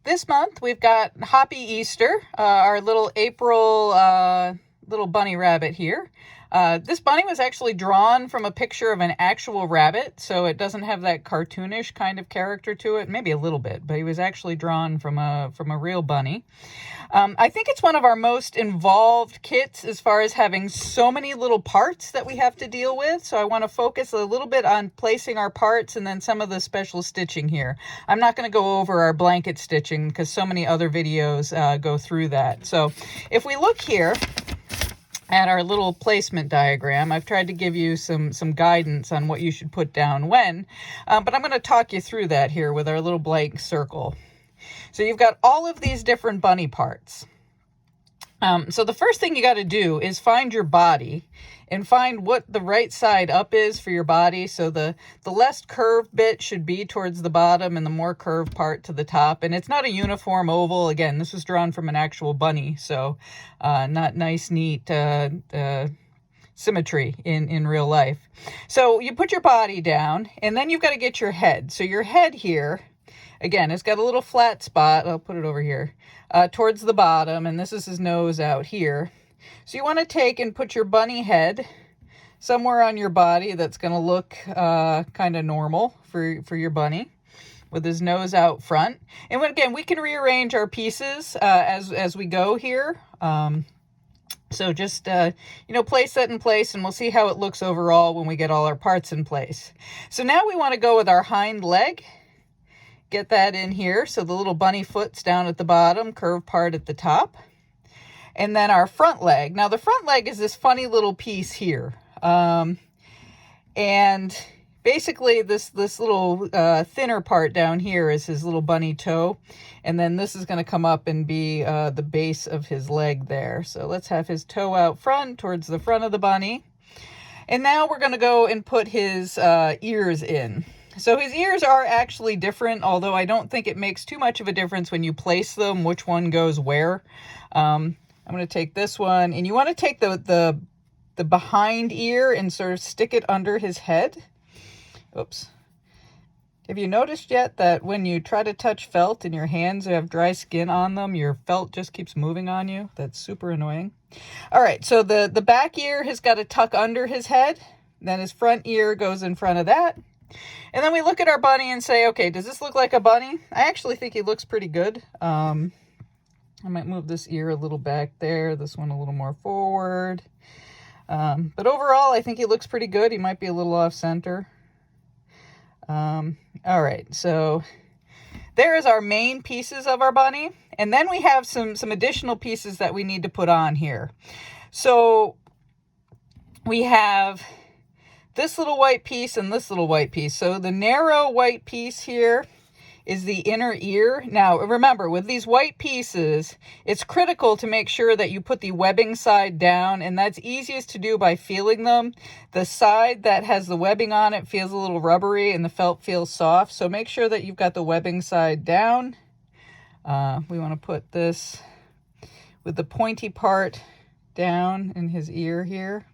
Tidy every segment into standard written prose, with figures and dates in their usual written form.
This month we've got Hoppy Easter, our little April little bunny rabbit here. This bunny was actually drawn from a picture of an actual rabbit, so it doesn't have that cartoonish kind of character to it. Maybe a little bit, but he was actually drawn from a real bunny. I think it's one of our most involved kits as far as having so many little parts that we have to deal with. So I want to focus a little bit on placing our parts and then some of the special stitching here. I'm not going to go over our blanket stitching because so many other videos go through that. So if we look here at our little placement diagram, I've tried to give you some guidance on what you should put down when, but I'm going to talk you through that here with our little blank circle. So you've got all of these different bunny parts. So the first thing you got to do is find your body and find what the right side up is for your body. So the less curved bit should be towards the bottom and the more curved part to the top. And it's not a uniform oval. Again, this was drawn from an actual bunny. So not nice, neat symmetry in real life. So you put your body down and then you've got to get your head. So your head here, again, it's got a little flat spot. I'll put it over here towards the bottom, and this is his nose out here. So you want to take and put your bunny head somewhere on your body that's going to look kind of normal for your bunny with his nose out front. And again, we can rearrange our pieces as we go here. So just, place that in place and we'll see how it looks overall when we get all our parts in place. So now we want to go with our hind leg. Get that in here. So the little bunny foot's down at the bottom, curved part at the top. And then our front leg. Now the front leg is this funny little piece here. And basically this little thinner part down here is his little bunny toe. And then this is going to come up and be the base of his leg there. So let's have his toe out front towards the front of the bunny. And now we're going to go and put his ears in. So his ears are actually different, although I don't think it makes too much of a difference when you place them, which one goes where. I'm going to take this one, and you want to take the behind ear and sort of stick it under his head. Oops. Have you noticed yet that when you try to touch felt and your hands have dry skin on them, your felt just keeps moving on you? That's super annoying. All right, so the back ear has got to tuck under his head. Then his front ear goes in front of that. And then we look at our bunny and say, okay, does this look like a bunny? I actually think he looks pretty good. I might move this ear a little back there, this one a little more forward. But overall, I think he looks pretty good. He might be a little off center. All right, so there is our main pieces of our bunny. And then we have some additional pieces that we need to put on here. So we have this little white piece and this little white piece. So the narrow white piece here is the inner ear. Now, remember, with these white pieces, it's critical to make sure that you put the webbing side down, and that's easiest to do by feeling them. The side that has the webbing on it feels a little rubbery, and the felt feels soft. So make sure that you've got the webbing side down. We want to put this with the pointy part down in his ear here.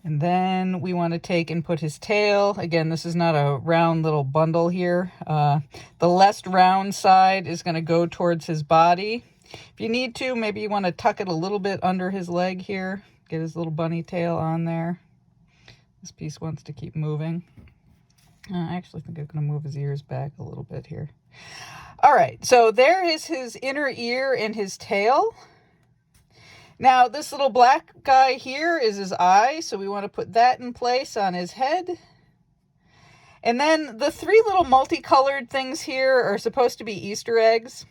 And then we want to take and put his tail. Again, this is not a round little bundle here. The less round side is going to go towards his body. If you need to, maybe you want to tuck it a little bit under his leg here. Get his little bunny tail on there. This piece wants to keep moving. I actually think I'm going to move his ears back a little bit here. All right, so there is his inner ear and his tail. Now, this little black guy here is his eye, so we want to put that in place on his head. And then the three little multicolored things here are supposed to be Easter eggs.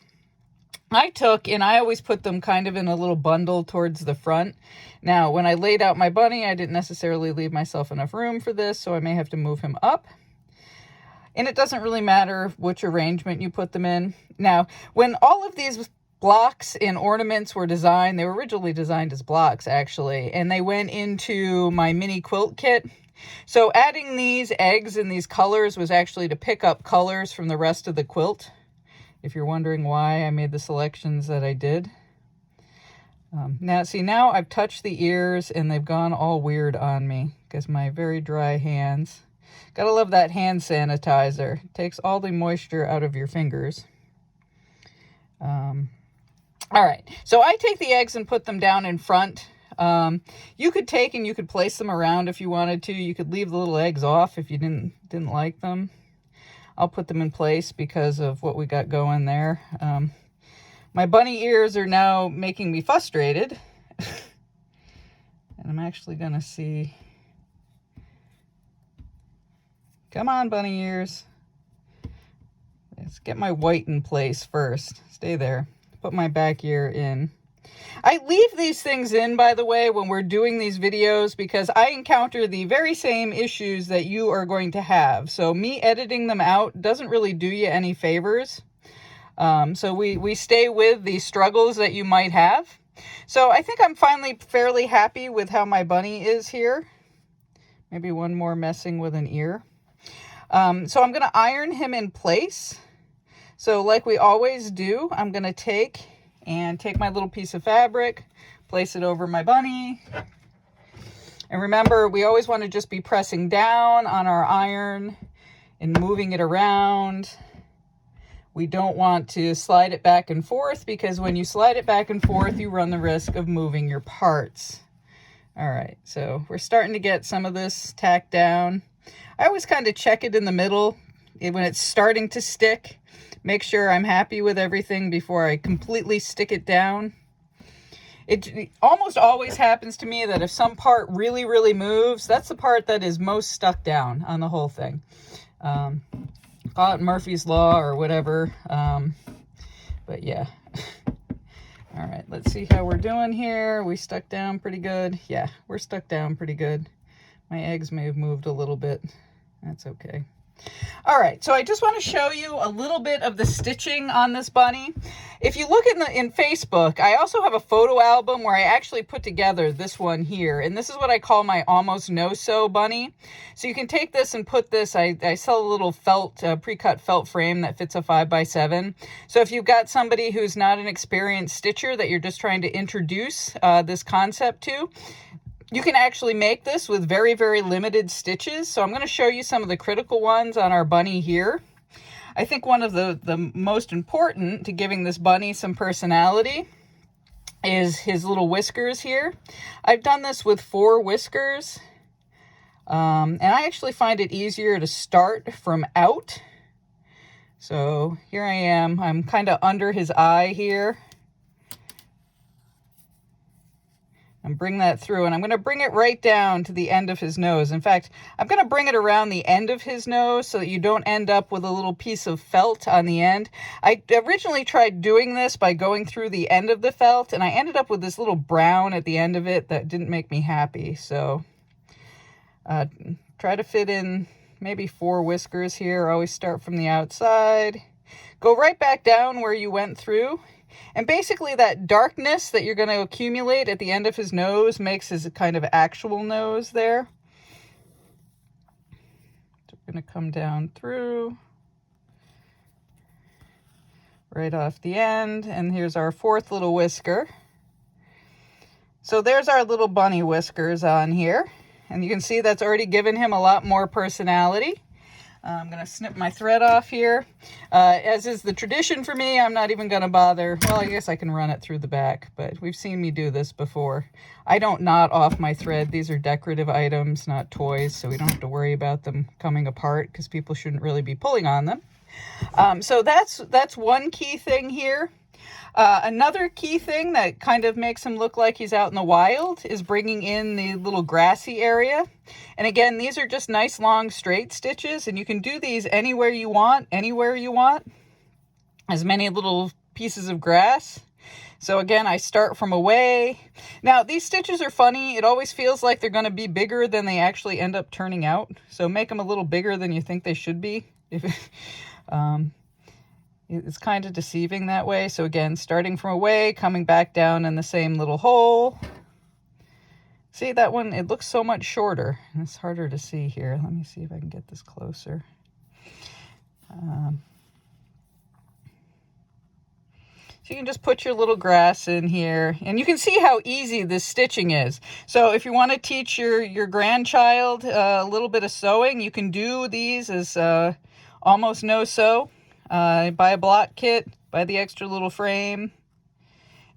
I took, and I always put them kind of in a little bundle towards the front. Now, when I laid out my bunny, I didn't necessarily leave myself enough room for this, so I may have to move him up. And it doesn't really matter which arrangement you put them in. Now, when all of these blocks and ornaments were designed, they were originally designed as blocks, actually, and they went into my mini quilt kit. So adding these eggs and these colors was actually to pick up colors from the rest of the quilt, if you're wondering why I made the selections that I did. Now I've touched the ears and they've gone all weird on me because my very dry hands. Gotta love that hand sanitizer. It takes all the moisture out of your fingers. All right, so I take the eggs and put them down in front. You could take and you could place them around if you wanted to. You could leave the little eggs off if you didn't like them. I'll put them in place because of what we got going there. My bunny ears are now making me frustrated. And I'm actually gonna see. Come on, bunny ears. Let's get my white in place first. Stay there. Put my back ear in. I leave these things in, by the way, when we're doing these videos because I encounter the very same issues that you are going to have. So me editing them out doesn't really do you any favors. So we stay with the struggles that you might have. So I think I'm finally fairly happy with how my bunny is here. Maybe one more messing with an ear. So I'm going to iron him in place. So like we always do, I'm going to take my little piece of fabric, place it over my bunny. And remember, we always want to just be pressing down on our iron and moving it around. We don't want to slide it back and forth because when you slide it back and forth, you run the risk of moving your parts. All right, so we're starting to get some of this tacked down. I always kind of check it in the middle when it's starting to stick. Make sure I'm happy with everything before I completely stick it down. It almost always happens to me that if some part really, really moves, that's the part that is most stuck down on the whole thing. Call it Murphy's Law or whatever. But yeah. All right, let's see how we're doing here. We stuck down pretty good. Yeah, we're stuck down pretty good. My eggs may have moved a little bit. That's okay. All right, so I just want to show you a little bit of the stitching on this bunny. If you look in Facebook, I also have a photo album where I actually put together this one here, and this is what I call my almost no-sew bunny. So you can take this and put this, I sell a little felt, pre-cut felt frame that fits a 5x7. So if you've got somebody who's not an experienced stitcher that you're just trying to introduce this concept to, you can actually make this with very, very limited stitches. So I'm going to show you some of the critical ones on our bunny here. I think one of the most important to giving this bunny some personality is his little whiskers here. I've done this with 4 whiskers. And I actually find it easier to start from out. So here I am. I'm kind of under his eye here. And bring that through, and I'm going to bring it right down to the end of his nose. In fact, I'm going to bring it around the end of his nose so that you don't end up with a little piece of felt on the end. I originally tried doing this by going through the end of the felt, and I ended up with this little brown at the end of it that didn't make me happy. So try to fit in maybe 4 whiskers here. Always start from the outside. Go right back down where you went through. And basically that darkness that you're going to accumulate at the end of his nose makes his kind of actual nose there. So we're going to come down through, right off the end. And here's our 4th little whisker. So there's our little bunny whiskers on here. And you can see that's already given him a lot more personality. I'm going to snip my thread off here. As is the tradition for me, I'm not even going to bother. Well, I guess I can run it through the back, but we've seen me do this before. I don't knot off my thread. These are decorative items, not toys, so we don't have to worry about them coming apart because people shouldn't really be pulling on them. So that's one key thing here. Another key thing that kind of makes him look like he's out in the wild is bringing in the little grassy area. And again, these are just nice long straight stitches, and you can do these anywhere you want, as many little pieces of grass. So again, I start from away. Now, these stitches are funny. It always feels like they're going to be bigger than they actually end up turning out. So make them a little bigger than you think they should be. It's kind of deceiving that way. So again, starting from away, coming back down in the same little hole. See that one? It looks so much shorter. It's harder to see here. Let me see if I can get this closer. So you can just put your little grass in here, and you can see how easy this stitching is. So if you want to teach your grandchild a little bit of sewing, you can do these as almost no sew. Buy a block kit, buy the extra little frame,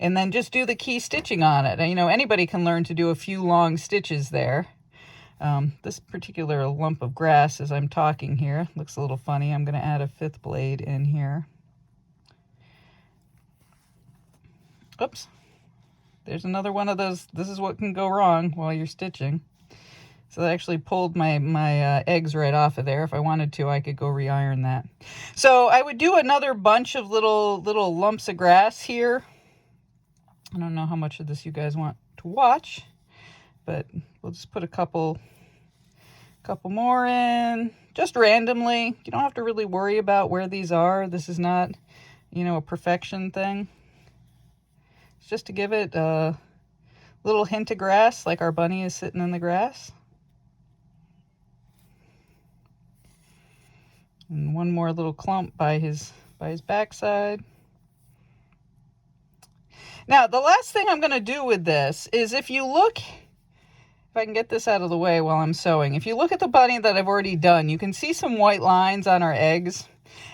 and then just do the key stitching on it. And, anybody can learn to do a few long stitches there. This particular lump of grass, as I'm talking here, looks a little funny. I'm going to add a 5th blade in here. Oops, there's another one of those. This is what can go wrong while you're stitching. So that actually pulled my eggs right off of there. If I wanted to, I could go re-iron that. So I would do another bunch of little lumps of grass here. I don't know how much of this you guys want to watch, but we'll just put a couple more in, just randomly. You don't have to really worry about where these are. This is not, a perfection thing. It's just to give it a little hint of grass, like our bunny is sitting in the grass. And one more little clump by his backside. Now, the last thing I'm going to do with this is if I can get this out of the way while I'm sewing. If you look at the bunny that I've already done, you can see some white lines on our eggs.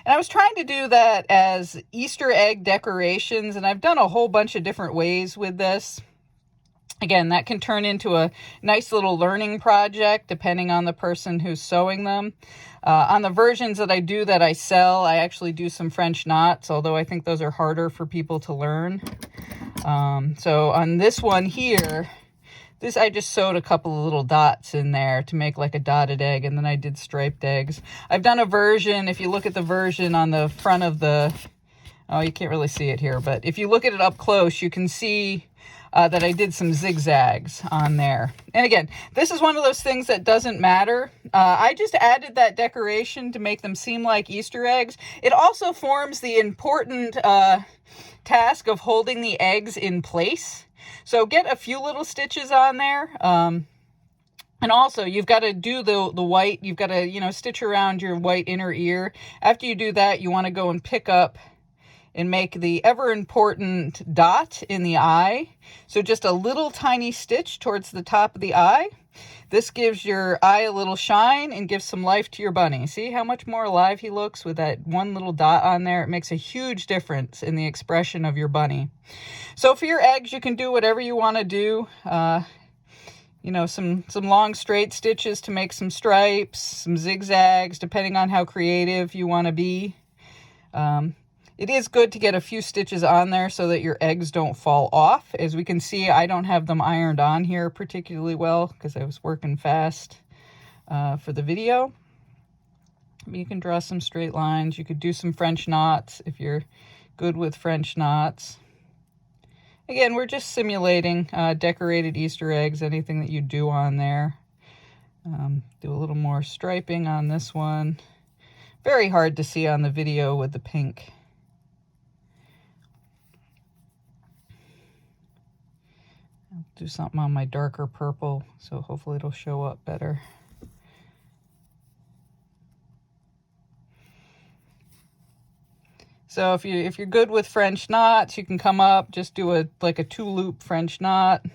And I was trying to do that as Easter egg decorations, and I've done a whole bunch of different ways with this. Again, that can turn into a nice little learning project depending on the person who's sewing them. On the versions that I sell, I actually do some French knots, although I think those are harder for people to learn. So on this one here, I just sewed a couple of little dots in there to make like a dotted egg, and then I did striped eggs. I've done a version, if you look at the version on the front of the, oh, you can't really see it here, but if you look at it up close, you can see that I did some zigzags on there. And again, this is one of those things that doesn't matter. I just added that decoration to make them seem like Easter eggs. It also forms the important task of holding the eggs in place. So get a few little stitches on there. And also, you've got to do the white. You've got to, stitch around your white inner ear. After you do that, you want to go and pick up and make the ever important dot in the eye. So just a little tiny stitch towards the top of the eye. This gives your eye a little shine and gives some life to your bunny. See how much more alive he looks with that one little dot on there? It makes a huge difference in the expression of your bunny. So for your eggs, you can do whatever you want to do. Some long straight stitches to make some stripes, some zigzags, depending on how creative you want to be. It is good to get a few stitches on there so that your eggs don't fall off. As we can see, I don't have them ironed on here particularly well because I was working fast for the video. You can draw some straight lines. You could do some French knots if you're good with French knots. Again, we're just simulating decorated Easter eggs, anything that you do on there. Do a little more striping on this one. Very hard to see on the video with the pink. I'll do something on my darker purple, so hopefully it'll show up better. So if you're good with French knots, you can come up, just do a 2-loop French knot.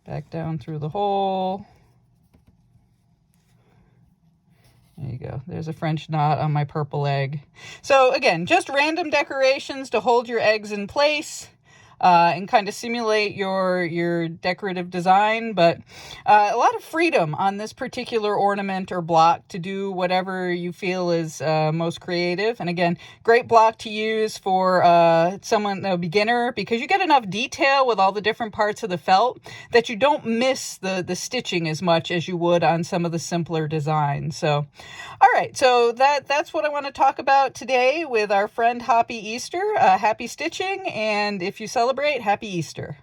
Back down through the hole. There you go. There's a French knot on my purple egg. So again, just random decorations to hold your eggs in place. And kind of simulate your decorative design, but a lot of freedom on this particular ornament or block to do whatever you feel is most creative. And again, great block to use for a beginner, because you get enough detail with all the different parts of the felt that you don't miss the stitching as much as you would on some of the simpler designs. So, all right, so that's what I want to talk about today with our friend Hoppy Easter. Happy stitching, and if you celebrate, happy Easter.